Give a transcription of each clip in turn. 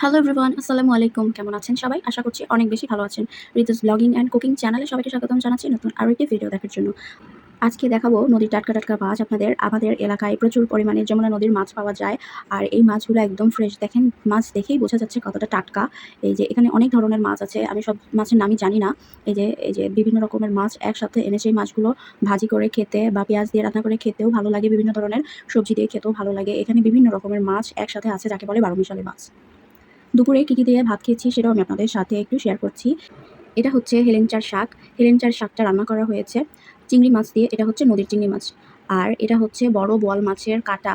Hello everyone, আসসালামু আলাইকুম। কেমন আছেন সবাই? আশা করছি অনেক বেশি ভালো আছেন। ঋতুস ব্লগিং অ্যান্ড কুকিং চ্যানেলে সবাইকে স্বাগতম জানাচ্ছি নতুন আরও একটি ভিডিও দেখার জন্য। আজকে দেখাবো নদীর টাটকা, টাটকা মাছ আপনাদের। আমাদের এলাকায় প্রচুর পরিমাণে যমুনা নদীর মাছ পাওয়া যায়। আর এই মাছগুলো একদম ফ্রেশ। দেখেন মাছ দেখেই বোঝা যাচ্ছে কতটা টাটকা। এই যে এখানে অনেক ধরনের মাছ আছে। আমি সব মাছের নামই জানি না। এই যে বিভিন্ন রকমের মাছ একসাথে এনেছে। এই মাছগুলো ভাজি করে খেতে বা পেঁয়াজ দিয়ে রান্না করে খেতেও ভালো লাগে। বিভিন্ন ধরনের সবজি দিয়ে খেতেও ভালো লাগে। এখানে বিভিন্ন রকমের মাছ একসাথে আছে যাকে বলে ১২ মিশালি মাছ। দুপুরে কী দিয়ে ভাত খেয়েছি সেটাও আমি আপনাদের সাথে একটু শেয়ার করছি। এটা হচ্ছে হেলেঞ্চার শাক। হেলেঞ্চার শাকটা রান্না করা হয়েছে চিংড়ি মাছ দিয়ে। এটা হচ্ছে নদীর চিংড়ি মাছ। আর এটা হচ্ছে বড় বোয়াল মাছের কাঁটা,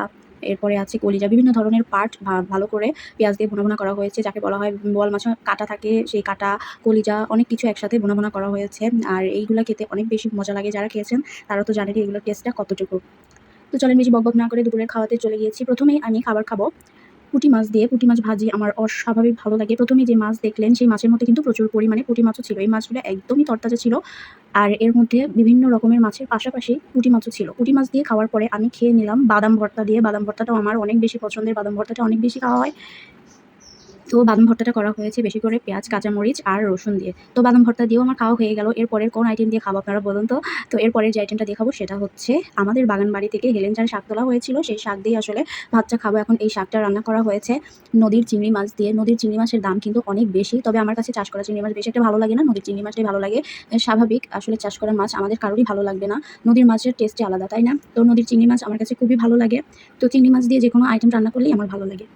এরপরে আছে কলিজা। বিভিন্ন ধরনের পার্ট ভালো করে পেঁয়াজ দিয়ে ভুনা করা হয়েছে। যাকে বলা হয় বোয়াল মাছের কাঁটা থাকে, সেই কাঁটা, কলিজা অনেক কিছু একসাথে ভুনা করা হয়েছে। আর এইগুলা খেতে অনেক বেশি মজা লাগে। যারা খেয়েছেন তারা তো জানেনই এগুলোর টেস্টটা কতটুকু। তো চলেন বেশি বকবক না করে দুপুরের খাওয়াতে চলে গিয়েছি। প্রথমেই আমি খাবার খাবো পুঁটি মাছ দিয়ে। পুঁটি মাছ ভাজি আমার অস্বাভাবিক ভালো লাগে। প্রথমেই যে মাছ দেখলেন সেই মাছের মধ্যে কিন্তু প্রচুর পরিমাণে পুঁটি মাছও ছিল। এই মাছগুলো একদমই তরতাজা ছিল। আর এর মধ্যে বিভিন্ন রকমের মাছের পাশাপাশি পুঁটি মাছও ছিল। পুঁটি মাছ দিয়ে খাওয়ার পরে আমি খেয়ে নিলাম বাদাম ভর্তা দিয়ে। বাদাম ভর্তাটাও আমার অনেক বেশি পছন্দের। বাদাম ভর্তাটা অনেক বেশি খাওয়া হয়। তো বাদাম ভর্তাটা করা হয়েছে বেশি করে পেঁয়াজ, কাঁচামরিচ আর রসুন দিয়ে। তো বাদাম ভর্তা দিয়েও আমার খাওয়া হয়ে গেল। এরপরের কোন আইটেম দিয়ে খাবো আপনারা বলুন তো? তো এরপরের যে আইটেমটা দেখাবো সেটা হচ্ছে আমাদের বাগান বাড়ি থেকে হেলেঞ্চার শাক তোলা হয়েছিল। সেই শাক দিয়ে আসলে ভাতটা খাবো। এখন এই শাকটা রান্না করা হয়েছে নদীর চিংড়ি মাছ দিয়ে। নদীর চিংড়ি মাছের দাম কিন্তু অনেক বেশি। তবে আমার কাছে চাষ করা চিংড়ি মাছ বেশি একটা ভালো লাগে না। নদীর চিংড়ি মাছটাই ভালো লাগে। স্বাভাবিক আসলে চাষ করা মাছ আমাদের কারোরই ভালো লাগবে না। নদীর মাছের টেস্টই আলাদা, তাই না? তো নদীর চিংড়ি মাছ আমার কাছে খুবই ভালো লাগে। তো চিংড়ি মাছ দিয়ে যেকোনো আইটেম রান্না করলেই আমার ভালো লাগে।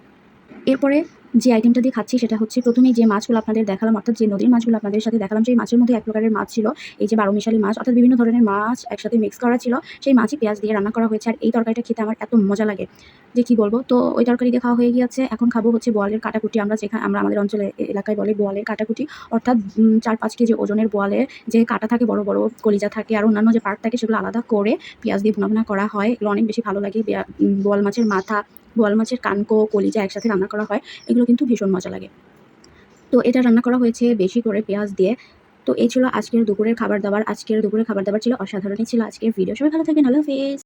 এরপরে যে আইটেমটা দিয়ে খাচ্ছি সেটা হচ্ছে প্রথমেই যে মাছগুলো আপনাদের দেখালাম, অর্থাৎ যে নদীর মাছগুলো আপনাদের সাথে দেখালাম, সেই মাছের মধ্যে এক প্রকারের মাছ ছিল এই যে ১২ মিশালি মাছ, অর্থাৎ বিভিন্ন ধরনের মাছ একসাথে মিক্স করা ছিল। সেই মাছই পেঁয়াজ দিয়ে রান্না করা হয়েছে। আর এই তরকারিটা খেতে আমার এত মজা লাগে যে কি বলবো। তো ওই তরকারি দিয়ে খাওয়া হয়ে গিয়েছে। এখন খাবো হচ্ছে বোয়ালের কাটাকুটি। আমরা আমাদের অঞ্চলে এলাকায় বলে বোয়ালের কাটাকুটি, অর্থাৎ ৪-৫ কেজি ওজনের বোয়ালের যে কাটা থাকে, বড় বড় কলিজা থাকে আর অন্যান্য যে পার্ট থাকে সেগুলো আলাদা করে পেঁয়াজ দিয়ে ভুনা করা হয়। এগুলো অনেক বেশি ভালো লাগে। বোয়াল মাছের মাথা, বোয়াল মাছের কানকো, কলিজা একসাথে রান্না করা হয়। এগুলো কিন্তু ভীষণ মজা লাগে। তো এটা রান্না করা হয়েছে বেশি করে পেঁয়াজ দিয়ে। তো এই ছিল আজকের দুপুরের খাবার-দাবার। আজকের দুপুরের খাবার-দাবার ছিল অসাধারণই ছিল আজকের ভিডিও। সবাই ভালো থাকবেন। আল্লাহ হাফেজ।